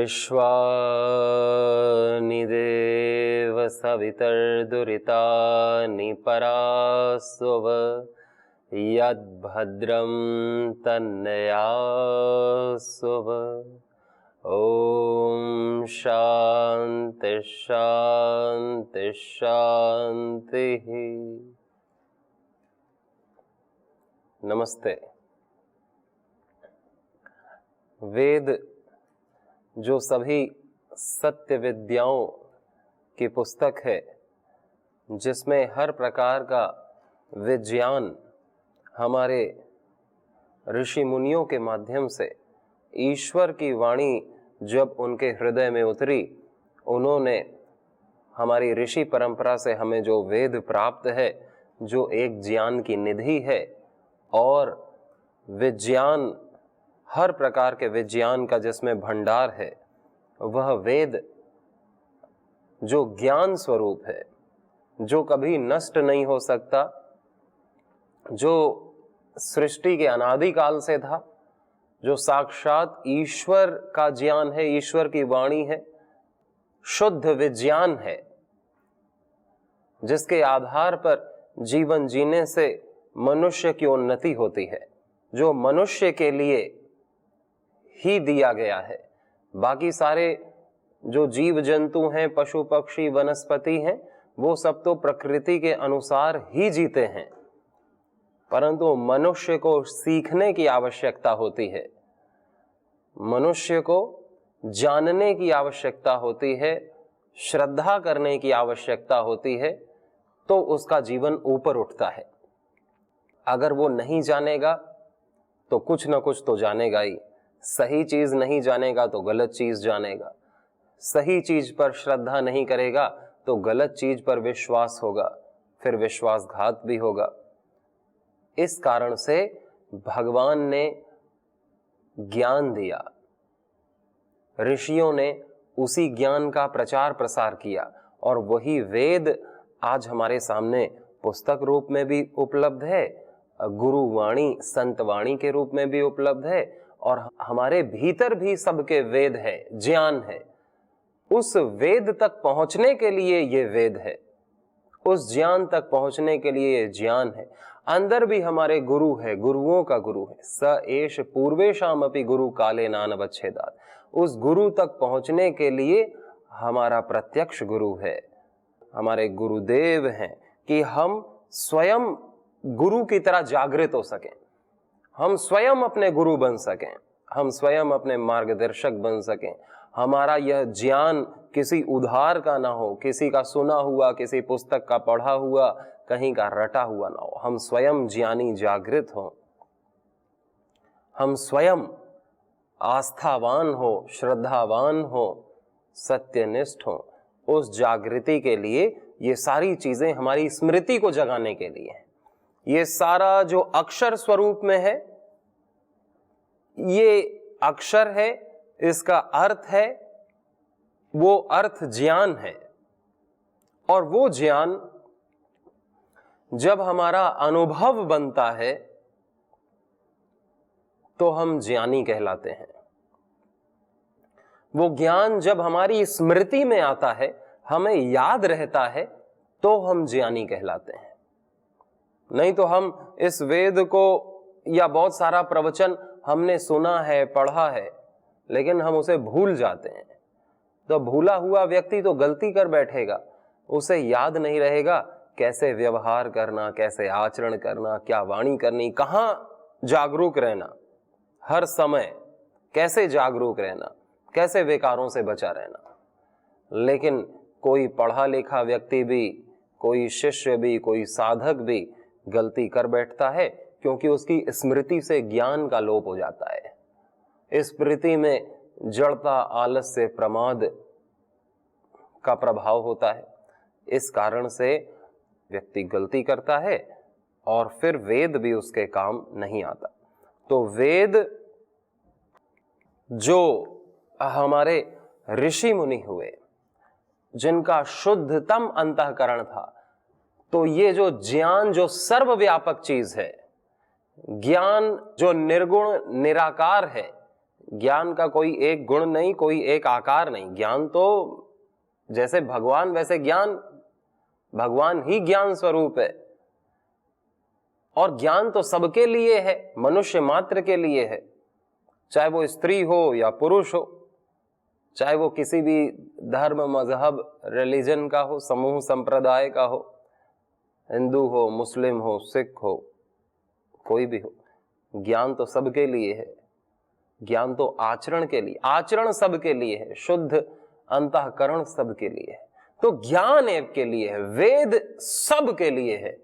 विश्वानि देव सवितर्दुरितानि परास्व यद्भद्रं तन्नयास्व। ॐ शान्ति शान्ति शान्तिः। नमस्ते। वेद जो सभी सत्य विद्याओं की पुस्तक है, जिसमें हर प्रकार का विज्ञान हमारे ऋषि मुनियों के माध्यम से ईश्वर की वाणी जब उनके हृदय में उतरी, उन्होंने हमारी ऋषि परंपरा से हमें जो वेद प्राप्त है, जो एक ज्ञान की निधि है, और विज्ञान हर प्रकार के विज्ञान का जिसमें भंडार है, वह वेद जो ज्ञान स्वरूप है, जो कभी नष्ट नहीं हो सकता, जो सृष्टि के अनादिकाल से था, जो साक्षात ईश्वर का ज्ञान है, ईश्वर की वाणी है, शुद्ध विज्ञान है, जिसके आधार पर जीवन जीने से मनुष्य की उन्नति होती है, जो मनुष्य के लिए ही दिया गया है। बाकी सारे जो जीव जंतु हैं, पशु पक्षी वनस्पति हैं, वो सब तो प्रकृति के अनुसार ही जीते हैं, परंतु मनुष्य को सीखने की आवश्यकता होती है, मनुष्य को जानने की आवश्यकता होती है, श्रद्धा करने की आवश्यकता होती है, तो उसका जीवन ऊपर उठता है। अगर वो नहीं जानेगा तो कुछ ना कुछ तो जानेगा ही। सही चीज नहीं जानेगा तो गलत चीज जानेगा, सही चीज पर श्रद्धा नहीं करेगा तो गलत चीज पर विश्वास होगा, फिर विश्वासघात भी होगा। इस कारण से भगवान ने ज्ञान दिया, ऋषियों ने उसी ज्ञान का प्रचार प्रसार किया, और वही वेद आज हमारे सामने पुस्तक रूप में भी उपलब्ध है, गुरुवाणी संतवाणी के रूप में भी उपलब्ध है, और हमारे भीतर भी सबके वेद है, ज्ञान है। उस वेद तक पहुंचने के लिए ये वेद है, उस ज्ञान तक पहुंचने के लिए ये ज्ञान है। अंदर भी हमारे गुरु है, गुरुओं का गुरु है। स एष पूर्वेशामपि गुरु काले नानवच्छेदात्। उस गुरु तक पहुंचने के लिए हमारा प्रत्यक्ष गुरु है, हमारे गुरुदेव हैं, कि हम स्वयं गुरु की तरह जागृत हो सकें, हम स्वयं अपने गुरु बन सकें, हम स्वयं अपने मार्गदर्शक बन सकें। हमारा यह ज्ञान किसी उधार का ना हो, किसी का सुना हुआ, किसी पुस्तक का पढ़ा हुआ, कहीं का रटा हुआ ना हो। हम स्वयं ज्ञानी जागृत हों, हम स्वयं आस्थावान हो, श्रद्धावान हो, सत्यनिष्ठ हो। उस जागृति के लिए ये सारी चीजें हमारी स्मृति को जगाने के लिए हैं। ये सारा जो अक्षर स्वरूप में है, ये अक्षर है, इसका अर्थ है, वो अर्थ ज्ञान है, और वो ज्ञान जब हमारा अनुभव बनता है तो हम ज्ञानी कहलाते हैं। वो ज्ञान जब हमारी स्मृति में आता है, हमें याद रहता है, तो हम ज्ञानी कहलाते हैं। नहीं तो हम इस वेद को या बहुत सारा प्रवचन हमने सुना है, पढ़ा है, लेकिन हम उसे भूल जाते हैं। तो भूला हुआ व्यक्ति तो गलती कर बैठेगा, उसे याद नहीं रहेगा कैसे व्यवहार करना, कैसे आचरण करना, क्या वाणी करनी, कहाँ जागरूक रहना, हर समय कैसे जागरूक रहना, कैसे विकारों से बचा रहना। लेकिन कोई पढ़ा लिखा व्यक्ति भी, कोई शिष्य भी, कोई साधक भी गलती कर बैठता है, क्योंकि उसकी स्मृति से ज्ञान का लोप हो जाता है। स्मृति में जड़ता, आलस्य, प्रमाद का प्रभाव होता है। इस कारण से व्यक्ति गलती करता है और फिर वेद भी उसके काम नहीं आता। तो वेद जो हमारे ऋषि मुनि हुए, जिनका शुद्धतम अंतःकरण था, तो ये जो ज्ञान जो सर्वव्यापक चीज है, ज्ञान जो निर्गुण निराकार है, ज्ञान का कोई एक गुण नहीं, कोई एक आकार नहीं, ज्ञान तो जैसे भगवान वैसे ज्ञान, भगवान ही ज्ञान स्वरूप है। और ज्ञान तो सबके लिए है, मनुष्य मात्र के लिए है, चाहे वो स्त्री हो या पुरुष हो, चाहे वो किसी भी धर्म मजहब रिलीजन का हो, समूह संप्रदाय का हो, हिंदू हो, मुस्लिम हो, सिख हो, कोई भी हो, ज्ञान तो सबके लिए है। ज्ञान तो आचरण के लिए, आचरण सबके लिए है, शुद्ध अंतःकरण सबके लिए है। तो ज्ञान एक के लिए है, वेद सबके लिए है।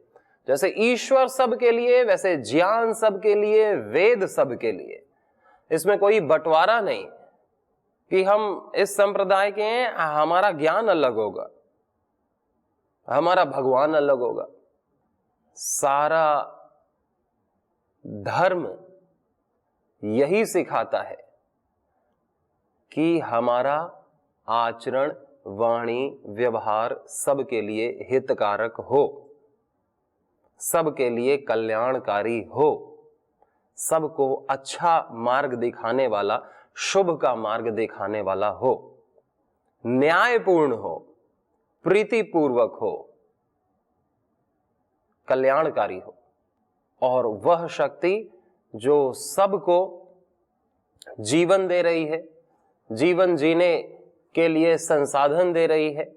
जैसे ईश्वर सबके लिए, वैसे ज्ञान सबके लिए, वेद सबके लिए। इसमें कोई बंटवारा नहीं कि हम इस संप्रदाय के हैं, हमारा ज्ञान अलग होगा, हमारा भगवान अलग होगा। सारा धर्म यही सिखाता है कि हमारा आचरण, वाणी, व्यवहार सबके लिए हितकारक हो, सबके लिए कल्याणकारी हो, सबको अच्छा मार्ग दिखाने वाला, शुभ का मार्ग दिखाने वाला हो, न्यायपूर्ण हो, प्रीतिपूर्वक हो, कल्याणकारी हो। और वह शक्ति जो सबको जीवन दे रही है, जीवन जीने के लिए संसाधन दे रही है,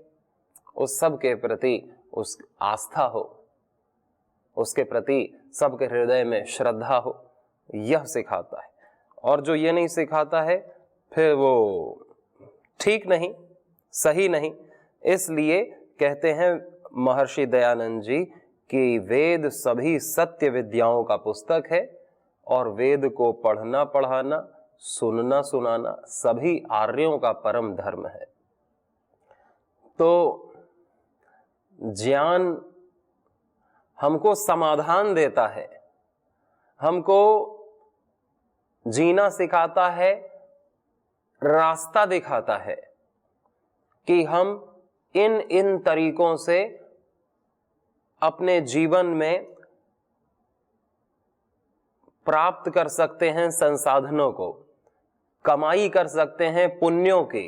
उस सब के प्रति उस आस्था हो, उसके प्रति सबके हृदय में श्रद्धा हो, यह सिखाता है। और जो ये नहीं सिखाता है फिर वो ठीक नहीं, सही नहीं। इसलिए कहते हैं महर्षि दयानंद जी कि वेद सभी सत्य विद्याओं का पुस्तक है और वेद को पढ़ना पढ़ाना, सुनना सुनाना सभी आर्यों का परम धर्म है। तो ज्ञान हमको समाधान देता है, हमको जीना सिखाता है, रास्ता दिखाता है कि हम इन इन तरीकों से अपने जीवन में प्राप्त कर सकते हैं संसाधनों को, कमाई कर सकते हैं पुण्यों की,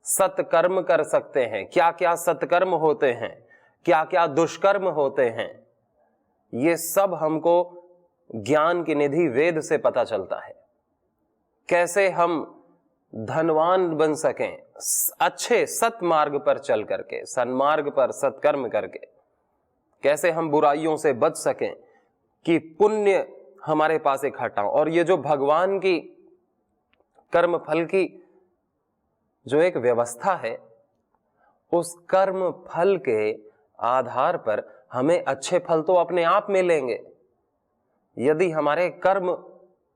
सत्कर्म कर सकते हैं। क्या क्या सत्कर्म होते हैं, क्या क्या दुष्कर्म होते हैं, ये सब हमको ज्ञान की निधि वेद से पता चलता है। कैसे हम धनवान बन सकें अच्छे सतमार्ग पर चल करके, सन्मार्ग पर सत्कर्म करके, कैसे हम बुराइयों से बच सकें कि पुण्य हमारे पास इकट्ठा हो। और ये जो भगवान की कर्म फल की जो एक व्यवस्था है, उस कर्म फल के आधार पर हमें अच्छे फल तो अपने आप मिलेंगे। यदि हमारे कर्म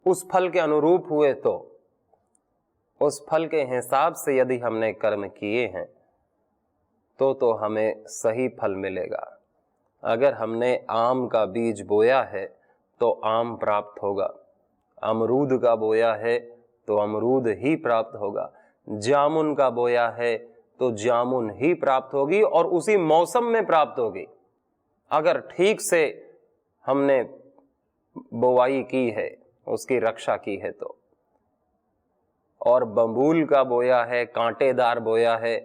उस फल के अनुरूप हुए तो उस फल के हिसाब से यदि हमने कर्म किए हैं तो हमें सही फल मिलेगा। अगर हमने आम का बीज बोया है तो आम प्राप्त होगा, अमरूद का बोया है तो अमरूद ही प्राप्त होगा, जामुन का बोया है तो जामुन ही प्राप्त होगी और उसी मौसम में प्राप्त होगी, अगर ठीक से हमने बोवाई की है, उसकी रक्षा की है तो। और बबूल का बोया है, कांटेदार बोया है,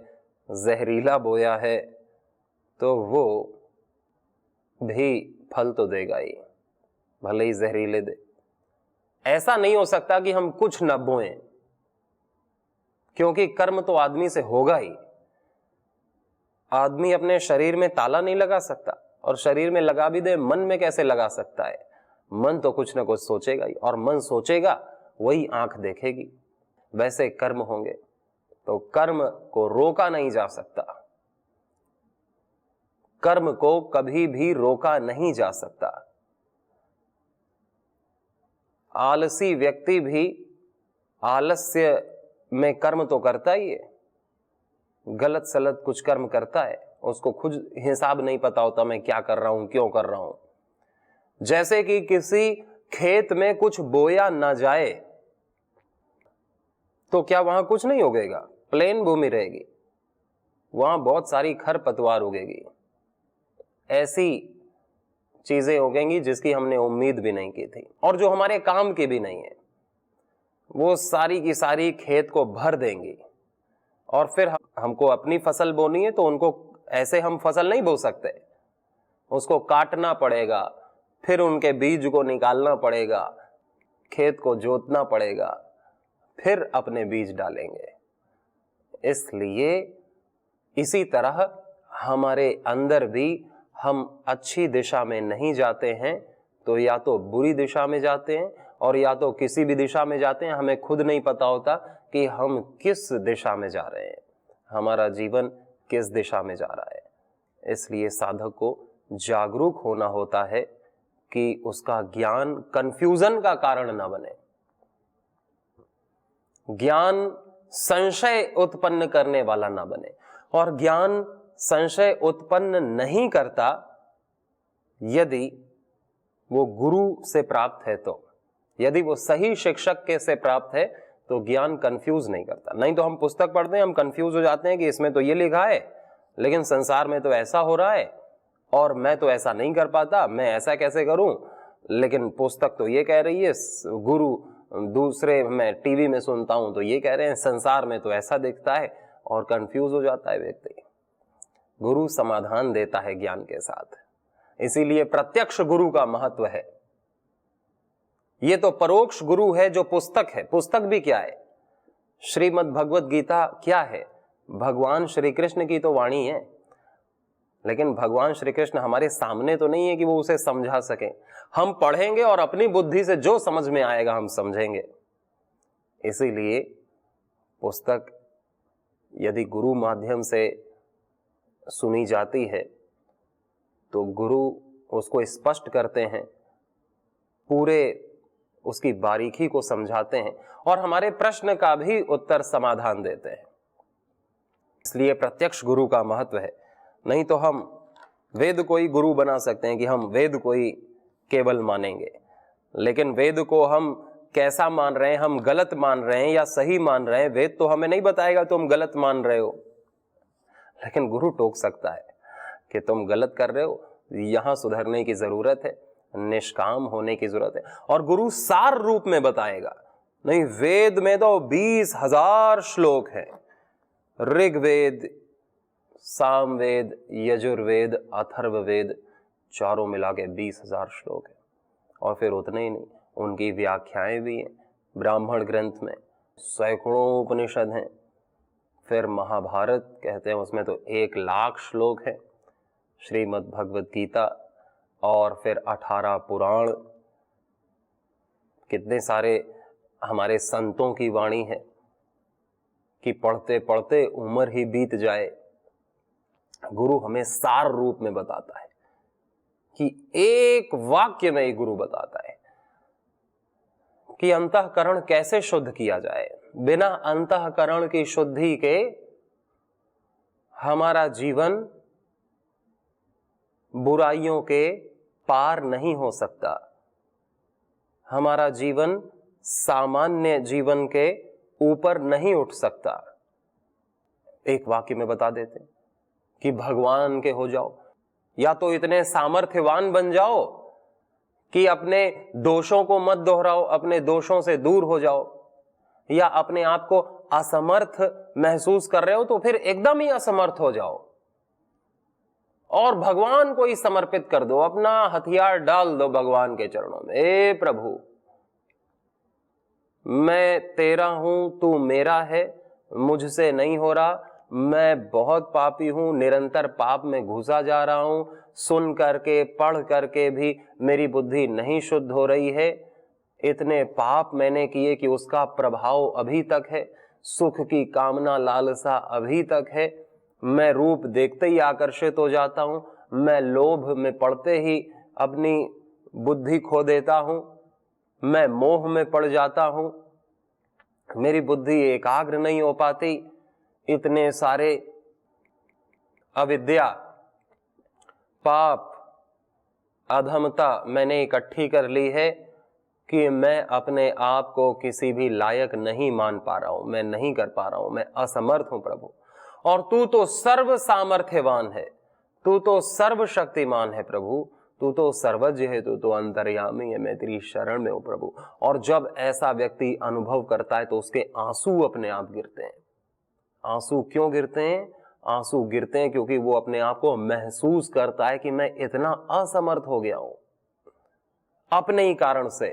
जहरीला बोया है, तो वो भी फल तो देगा ही, भले ही जहरीले दे। ऐसा नहीं हो सकता कि हम कुछ न बोएं, क्योंकि कर्म तो आदमी से होगा ही। आदमी अपने शरीर में ताला नहीं लगा सकता, और शरीर में लगा भी दे, मन में कैसे लगा सकता है? मन तो कुछ ना कुछ सोचेगा ही, और मन सोचेगा वही आंख देखेगी। वैसे कर्म होंगे तो कर्म को रोका नहीं जा सकता, कर्म को कभी भी रोका नहीं जा सकता। आलसी व्यक्ति भी आलस्य में कर्म तो करता ही है। गलत सलत कुछ कर्म करता है, उसको खुद हिसाब नहीं पता होता मैं क्या कर रहा हूं, क्यों कर रहा हूं। जैसे कि किसी खेत में कुछ बोया ना जाए तो क्या वहां कुछ नहीं उगेगा? प्लेन भूमि रहेगी, वहां बहुत सारी खरपतवार उगेगी, ऐसी चीजें उगेंगी जिसकी हमने उम्मीद भी नहीं की थी और जो हमारे काम की भी नहीं है। वो सारी की सारी खेत को भर देंगी और फिर हमको अपनी फसल बोनी है तो उनको ऐसे हम फसल नहीं बो सकते, उसको काटना पड़ेगा, फिर उनके बीज को निकालना पड़ेगा, खेत को जोतना पड़ेगा, फिर अपने बीज डालेंगे। इसलिए इसी तरह हमारे अंदर भी हम अच्छी दिशा में नहीं जाते हैं तो या तो बुरी दिशा में जाते हैं और या तो किसी भी दिशा में जाते हैं, हमें खुद नहीं पता होता कि हम किस दिशा में जा रहे हैं, हमारा जीवन किस दिशा में जा रहा है। इसलिए साधक को जागरूक होना होता है कि उसका ज्ञान कंफ्यूजन का कारण ना बने, ज्ञान संशय उत्पन्न करने वाला ना बने। और ज्ञान संशय उत्पन्न नहीं करता यदि वो गुरु से प्राप्त है, तो यदि वो सही शिक्षक के से प्राप्त है तो ज्ञान कंफ्यूज नहीं करता। नहीं तो हम पुस्तक पढ़ते हैं, हम कंफ्यूज हो जाते हैं कि इसमें तो ये लिखा है लेकिन संसार में तो ऐसा हो रहा है और मैं तो ऐसा नहीं कर पाता, मैं ऐसा कैसे करूं, लेकिन पुस्तक तो ये कह रही है, गुरु दूसरे मैं टीवी में सुनता हूं तो ये कह रहे हैं, संसार में तो ऐसा दिखता है, और कंफ्यूज हो जाता है व्यक्ति। गुरु समाधान देता है ज्ञान के साथ, इसीलिए प्रत्यक्ष गुरु का महत्व है। ये तो परोक्ष गुरु है जो पुस्तक है। पुस्तक भी क्या है? श्रीमद् भगवत गीता क्या है? भगवान श्री कृष्ण की तो वाणी है, लेकिन भगवान श्री कृष्ण हमारे सामने तो नहीं है कि वो उसे समझा सके। हम पढ़ेंगे और अपनी बुद्धि से जो समझ में आएगा हम समझेंगे। इसीलिए पुस्तक यदि गुरु माध्यम से सुनी जाती है तो गुरु उसको स्पष्ट करते हैं, पूरे उसकी बारीकी को समझाते हैं और हमारे प्रश्न का भी उत्तर समाधान देते हैं। इसलिए प्रत्यक्ष गुरु का महत्व है। नहीं तो हम वेद को ही गुरु बना सकते हैं कि हम वेद को ही केवल मानेंगे, लेकिन वेद को हम कैसा मान रहे हैं, हम गलत मान रहे हैं या सही मान रहे हैं, वेद तो हमें नहीं बताएगा तुम गलत मान रहे हो, लेकिन गुरु टोक सकता है कि तुम गलत कर रहे हो, यहां सुधरने की जरूरत है, निष्काम होने की जरूरत है। और गुरु सार रूप में बताएगा। नहीं, वेद में तो 20,000 श्लोक हैं, ऋग्वेद, सामवेद, यजुर्वेद, अथर्ववेद, चारों मिला के 20,000 श्लोक है। और फिर उतने ही नहीं, उनकी व्याख्याएं भी हैं। ब्राह्मण ग्रंथ में सैकड़ों उपनिषद हैं। फिर महाभारत कहते हैं, उसमें तो 1,00,000 श्लोक हैं। श्रीमद् भगवत गीता और फिर 18 पुराण, कितने सारे हमारे संतों की वाणी है कि पढ़ते पढ़ते उम्र ही बीत जाए। गुरु हमें सार रूप में बताता है कि एक वाक्य में ही गुरु बताता है कि अंतःकरण कैसे शुद्ध किया जाए। बिना अंतःकरण की शुद्धि के हमारा जीवन बुराइयों के पार नहीं हो सकता, हमारा जीवन सामान्य जीवन के ऊपर नहीं उठ सकता। एक वाक्य में बता देते कि भगवान के हो जाओ, या तो इतने सामर्थ्यवान बन जाओ कि अपने दोषों को मत दोहराओ, अपने दोषों से दूर हो जाओ, या अपने आप को असमर्थ महसूस कर रहे हो तो फिर एकदम ही असमर्थ हो जाओ और भगवान को ही समर्पित कर दो, अपना हथियार डाल दो भगवान के चरणों में। ए प्रभु, मैं तेरा हूं, तू मेरा है, मुझसे नहीं हो रहा, मैं बहुत पापी हूं, निरंतर पाप में घुसा जा रहा हूं, सुन करके पढ़ करके भी मेरी बुद्धि नहीं शुद्ध हो रही है, इतने पाप मैंने किए कि उसका प्रभाव अभी तक है, सुख की कामना लालसा अभी तक है, मैं रूप देखते ही आकर्षित हो जाता हूं, मैं लोभ में पड़ते ही अपनी बुद्धि खो देता हूं, मैं मोह में पड़ जाता हूं, मेरी बुद्धि एकाग्र नहीं हो पाती, इतने सारे अविद्या, पाप, अधमता मैंने इकट्ठी कर ली है कि मैं अपने आप को किसी भी लायक नहीं मान पा रहा हूं, मैं नहीं कर पा रहा हूं, मैं असमर्थ हूं प्रभु। और तू तो सर्व सामर्थ्यवान है, तू तो सर्वशक्तिमान है प्रभु, तू तो सर्वज्ञ है, तू तो अंतर्यामी है, मैं तेरी शरण में हूं प्रभु। और जब ऐसा व्यक्ति अनुभव करता है तो उसके आंसू अपने आप गिरते हैं। आंसू क्यों गिरते हैं? आंसू गिरते हैं क्योंकि वो अपने आप को महसूस करता है कि मैं इतना असमर्थ हो गया हूं, अपने ही कारण से,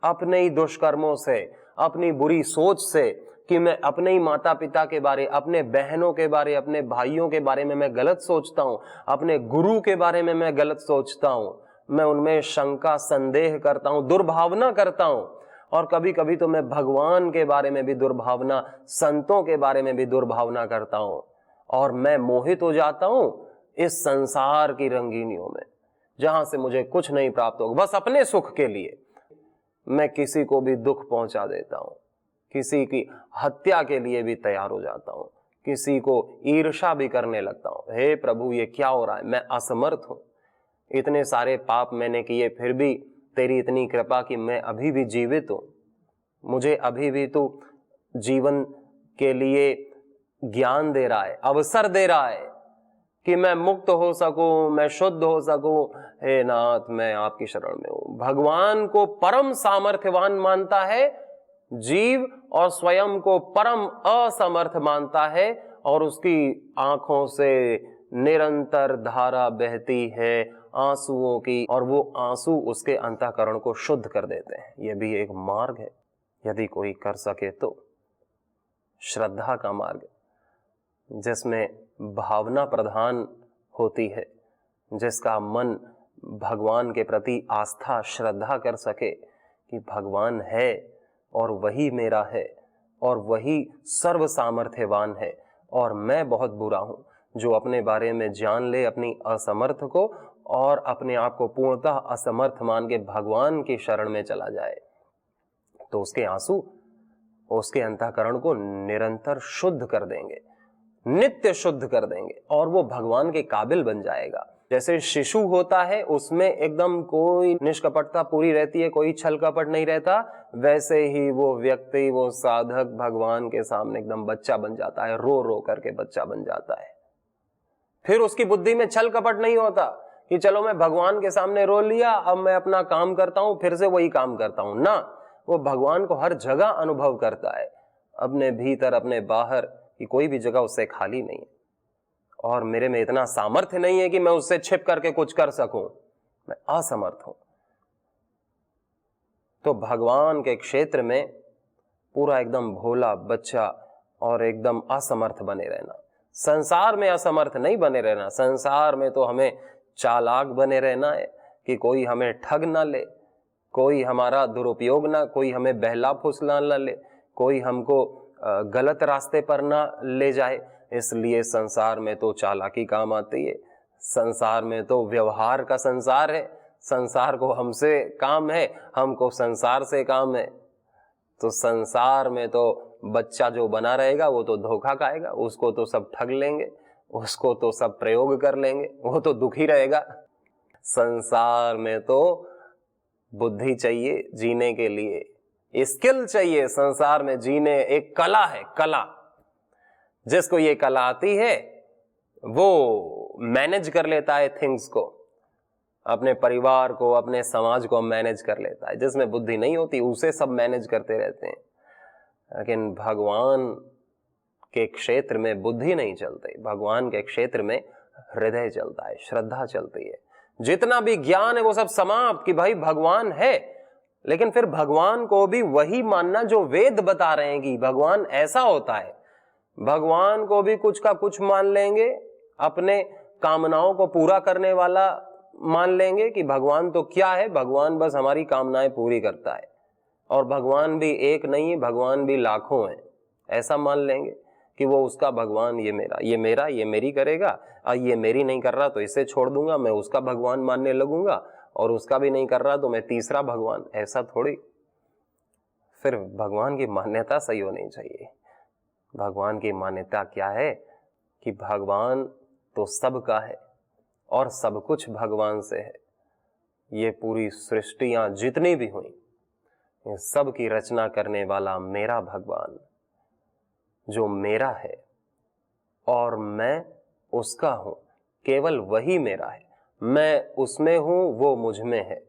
अपने ही दुष्कर्मों से, अपनी बुरी सोच से, कि मैं अपने ही माता पिता के बारे, अपने बहनों के बारे, अपने भाइयों के बारे में मैं गलत सोचता हूं, अपने गुरु के बारे में मैं गलत सोचता हूं, मैं उनमें शंका संदेह करता हूं, दुर्भावना करता हूं। और कभी कभी तो मैं भगवान के बारे में भी दुर्भावना, संतों के बारे में भी दुर्भावना करता हूं। और मैं मोहित हो जाता हूं इस संसार की रंगीनियों में, जहां से मुझे कुछ नहीं प्राप्त होगा। बस अपने सुख के लिए मैं किसी को भी दुख पहुंचा देता हूं, किसी की हत्या के लिए भी तैयार हो जाता हूं, किसी को ईर्ष्या भी करने लगता हूं। हे प्रभु, ये क्या हो रहा है? मैं असमर्थ हूं, इतने सारे पाप मैंने किए, फिर भी तेरी इतनी कृपा कि मैं अभी भी जीवित हूं। मुझे अभी भी तू जीवन के लिए ज्ञान दे रहा है, अवसर दे रहा है कि मैं मुक्त हो सकूं, मैं शुद्ध हो सकूं। हे नाथ, मैं आपकी शरण में हूं। भगवान को परम सामर्थ्यवान मानता है जीव, और स्वयं को परम असमर्थ मानता है, और उसकी आंखों से निरंतर धारा बहती है आंसुओं की, और वो आंसू उसके अंतःकरण को शुद्ध कर देते हैं। यह भी एक मार्ग है, यदि कोई कर सके तो। श्रद्धा का मार्ग, जिसमें भावना प्रधान होती है, जिसका मन भगवान के प्रति आस्था, श्रद्धा कर सके कि भगवान है और वही मेरा है और वही सर्व सामर्थ्यवान है, और मैं बहुत बुरा हूं। जो अपने बारे में जान ले अपनी असमर्थ को, और अपने आप को पूर्णतः असमर्थ मान के भगवान की शरण में चला जाए, तो उसके आंसू उसके अंतःकरण को निरंतर शुद्ध कर देंगे, नित्य शुद्ध कर देंगे, और वो भगवान के काबिल बन जाएगा। जैसे शिशु होता है, उसमें एकदम कोई निष्कपटता पूरी रहती है, कोई छल कपट नहीं रहता, वैसे ही वो व्यक्ति, वो साधक भगवान के सामने एकदम बच्चा बन जाता है, रो रो करके बच्चा बन जाता है। फिर उसकी बुद्धि में छल कपट नहीं होता कि चलो मैं भगवान के सामने रो लिया, अब मैं अपना काम करता हूं, फिर से वही काम करता हूं ना। वो भगवान को हर जगह अनुभव करता है, अपने भीतर अपने बाहर कि कोई भी जगह उससे खाली नहीं है। और मेरे में इतना सामर्थ्य नहीं है कि मैं उससे छिप करके कुछ कर सकूं, मैं असमर्थ हूं। तो भगवान के क्षेत्र में पूरा एकदम भोला बच्चा और एकदम असमर्थ बने रहना, संसार में असमर्थ नहीं बने रहना। संसार में तो हमें चालाक बने रहना है कि कोई हमें ठग ना ले, कोई हमारा दुरुपयोग ना, कोई हमें बहला फुसला ना ले, कोई हमको गलत रास्ते पर ना ले जाए। इसलिए संसार में तो चालाकी काम आती है, संसार में तो व्यवहार का संसार है, संसार को हमसे काम है, हमको संसार से काम है। तो संसार में तो बच्चा जो बना रहेगा वो तो धोखा खाएगा, उसको तो सब ठग लेंगे, उसको तो सब प्रयोग कर लेंगे, वो तो दुखी रहेगा। संसार में तो बुद्धि चाहिए जीने के लिए, स्किल चाहिए संसार में जीने, एक कला है, कला। जिसको ये कला आती है वो मैनेज कर लेता है थिंग्स को, अपने परिवार को, अपने समाज को मैनेज कर लेता है। जिसमें बुद्धि नहीं होती उसे सब मैनेज करते रहते हैं। लेकिन भगवान के क्षेत्र में बुद्धि नहीं चलती, भगवान के क्षेत्र में हृदय चलता है, श्रद्धा चलती है। जितना भी ज्ञान है वो सब समाप्त कि भाई भगवान है, लेकिन फिर भगवान को भी वही मानना जो वेद बता रहे हैं कि भगवान ऐसा होता है। भगवान को भी कुछ का कुछ मान लेंगे, अपने कामनाओं को पूरा करने वाला मान लेंगे कि भगवान तो क्या है, भगवान बस हमारी कामनाएं पूरी करता है, और भगवान भी एक नहीं है, भगवान भी लाखों हैं, ऐसा मान लेंगे कि वो उसका भगवान, ये मेरा, ये मेरा, ये मेरी करेगा, और ये मेरी नहीं कर रहा तो इसे छोड़ दूंगा, मैं उसका भगवान मानने लगूंगा, और उसका भी नहीं कर रहा तो मैं तीसरा भगवान। ऐसा थोड़ी, फिर भगवान की मान्यता सही होनी चाहिए। भगवान की मान्यता क्या है कि भगवान तो सबका है और सब कुछ भगवान से है। ये पूरी सृष्टियां जितनी भी हुई, ये सब की रचना करने वाला मेरा भगवान, जो मेरा है और मैं उसका हूं, केवल वही मेरा है। मैं उसमें हूं, वो मुझ में है।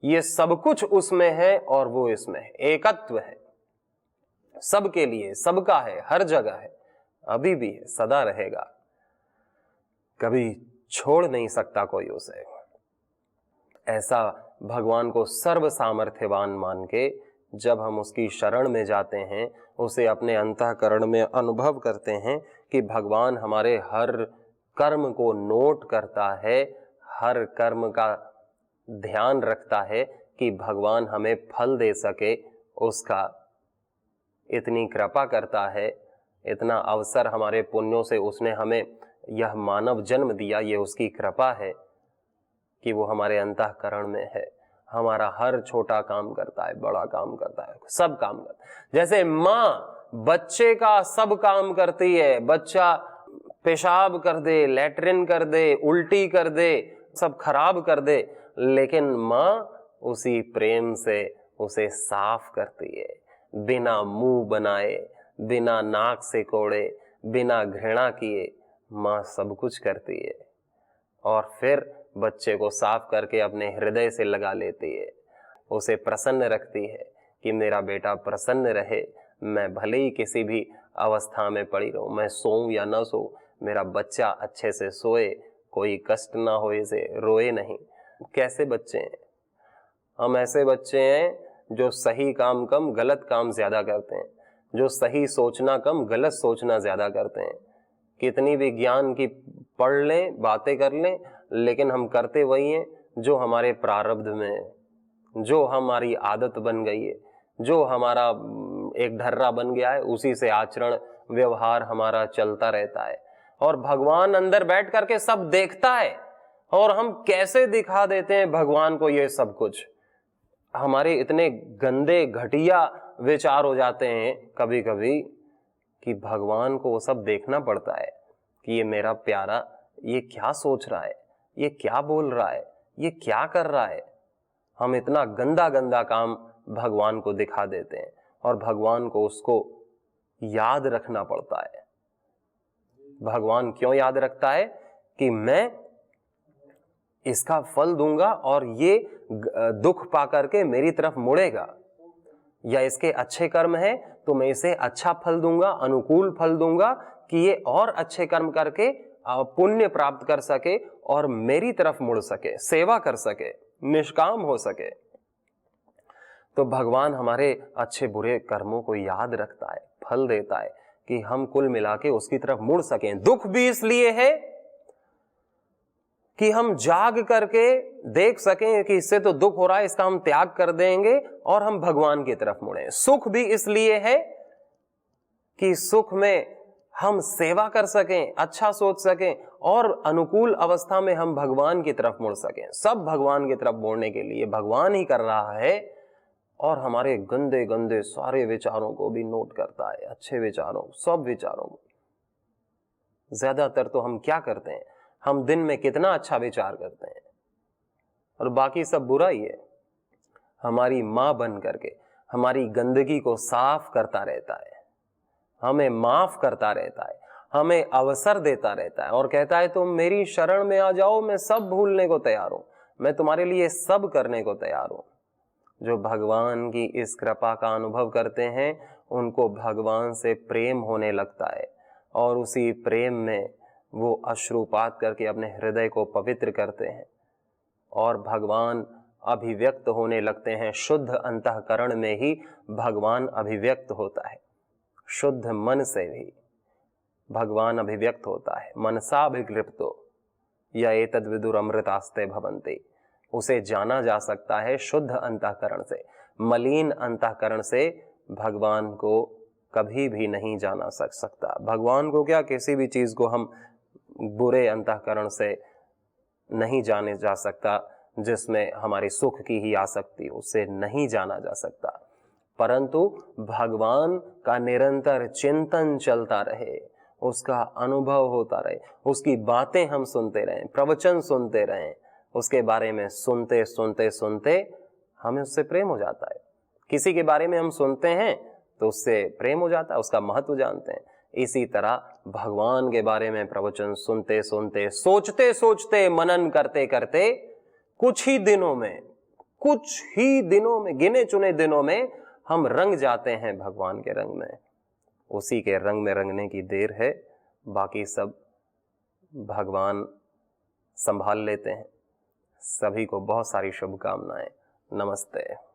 ये सब कुछ उसमें है और वो इसमें है। एकत्व है, सबके लिए, सबका है, हर जगह है, अभी भी है, सदा रहेगा, कभी छोड़ नहीं सकता कोई उसे। ऐसा भगवान को सर्व सामर्थ्यवान मान के जब हम उसकी शरण में जाते हैं, उसे अपने अंतःकरण में अनुभव करते हैं कि भगवान हमारे हर कर्म को नोट करता है, हर कर्म का ध्यान रखता है कि भगवान हमें फल दे सके, उसका इतनी कृपा करता है, इतना अवसर हमारे पुण्यों से उसने हमें यह मानव जन्म दिया, ये उसकी कृपा है कि वो हमारे अंतःकरण में है। हमारा हर छोटा काम करता है, बड़ा काम करता है, सब काम करता है। जैसे माँ बच्चे का सब काम करती है, बच्चा पेशाब कर दे, लैट्रिन कर दे, उल्टी कर दे, सब खराब कर दे, लेकिन माँ उसी प्रेम से उसे साफ करती है, बिना मुंह बनाए, बिना नाक से कोड़े, बिना घृणा किए माँ सब कुछ करती है और फिर बच्चे को साफ करके अपने हृदय से लगा लेती है, उसे प्रसन्न रखती है कि मेरा बेटा प्रसन्न रहे, मैं भले ही किसी भी अवस्था में पड़ी रहूं, मैं सोऊं या ना सोऊं, मेरा बच्चा अच्छे से सोए, कोई कष्ट ना हो, इसे रोए नहीं। कैसे बच्चे हैं हम? ऐसे बच्चे हैं जो सही काम कम गलत काम ज्यादा करते हैं, जो सही सोचना कम गलत सोचना ज्यादा करते हैं। कितनी भी ज्ञान की पढ़ लें, बातें कर लें, लेकिन हम करते वही हैं जो हमारे प्रारब्ध में है, जो हमारी आदत बन गई है, जो हमारा एक ढर्रा बन गया है, उसी से आचरण व्यवहार हमारा चलता रहता है। और भगवान अंदर बैठ करके सब देखता है और हम कैसे दिखा देते हैं भगवान को ये सब कुछ। हमारे इतने गंदे घटिया विचार हो जाते हैं कभी कभी कि भगवान को वो सब देखना पड़ता है कि ये मेरा प्यारा ये क्या सोच रहा है, ये क्या बोल रहा है, ये क्या कर रहा है। हम इतना गंदा गंदा काम भगवान को दिखा देते हैं और भगवान को उसको याद रखना पड़ता है। भगवान क्यों याद रखता है? कि मैं इसका फल दूंगा और ये दुख पा करके मेरी तरफ मुड़ेगा, या इसके अच्छे कर्म है तो मैं इसे अच्छा फल दूंगा, अनुकूल फल दूंगा कि ये और अच्छे कर्म करके पुण्य प्राप्त कर सके और मेरी तरफ मुड़ सके, सेवा कर सके, निष्काम हो सके। तो भगवान हमारे अच्छे बुरे कर्मों को याद रखता है, फल देता है कि हम कुल मिला के उसकी तरफ मुड़ सकें। दुख भी इसलिए है कि हम जाग करके देख सकें कि इससे तो दुख हो रहा है, इसका हम त्याग कर देंगे और हम भगवान की तरफ मुड़ें। सुख भी इसलिए है कि सुख में हम सेवा कर सकें, अच्छा सोच सकें और अनुकूल अवस्था में हम भगवान की तरफ मुड़ सकें। सब भगवान की तरफ मुड़ने के लिए भगवान ही कर रहा है और हमारे गंदे गंदे सारे विचारों को भी नोट करता है, अच्छे विचारों, सब विचारों को। ज्यादातर तो हम क्या करते हैं, हम दिन में कितना अच्छा विचार करते हैं और बाकी सब बुरा ही है। हमारी माँ बन करके हमारी गंदगी को साफ करता रहता है, हमें माफ करता रहता है, हमें अवसर देता रहता है और कहता है तुम मेरी शरण में आ जाओ, मैं सब भूलने को तैयार हूं, मैं तुम्हारे लिए सब करने को तैयार हूं। जो भगवान की इस कृपा का अनुभव करते हैं उनको भगवान से प्रेम होने लगता है और उसी प्रेम में वो अश्रुपात करके अपने हृदय को पवित्र करते हैं और भगवान अभिव्यक्त होने लगते हैं। शुद्ध अंतःकरण में ही भगवान अभिव्यक्त होता है, शुद्ध मन से भी भगवान अभिव्यक्त होता है। मनसाभिकृप्तो या एतद् विदुर अमृतास्ते भवन्ति, उसे जाना जा सकता है शुद्ध अंतःकरण से। मलिन अंतःकरण से भगवान को कभी भी नहीं जाना सकता। भगवान को क्या, किसी भी चीज को हम बुरे अंतःकरण से नहीं जाने जा सकता जिसमें हमारे सुख की ही आसक्ति, उससे नहीं जाना जा सकता। परंतु भगवान का निरंतर चिंतन चलता रहे, उसका अनुभव होता रहे, उसकी बातें हम सुनते रहें, प्रवचन सुनते रहें, उसके बारे में सुनते सुनते सुनते हमें उससे प्रेम हो जाता है। किसी के बारे में हम सुनते हैं तो उससे प्रेम हो जाता है, उसका महत्व जानते हैं। इसी तरह भगवान के बारे में प्रवचन सुनते सुनते, सोचते सोचते, मनन करते करते कुछ ही दिनों में, गिने चुने दिनों में हम रंग जाते हैं भगवान के रंग में। उसी के रंग में रंगने की देर है, बाकी सब भगवान संभाल लेते हैं। सभी को बहुत सारी शुभकामनाएं। नमस्ते।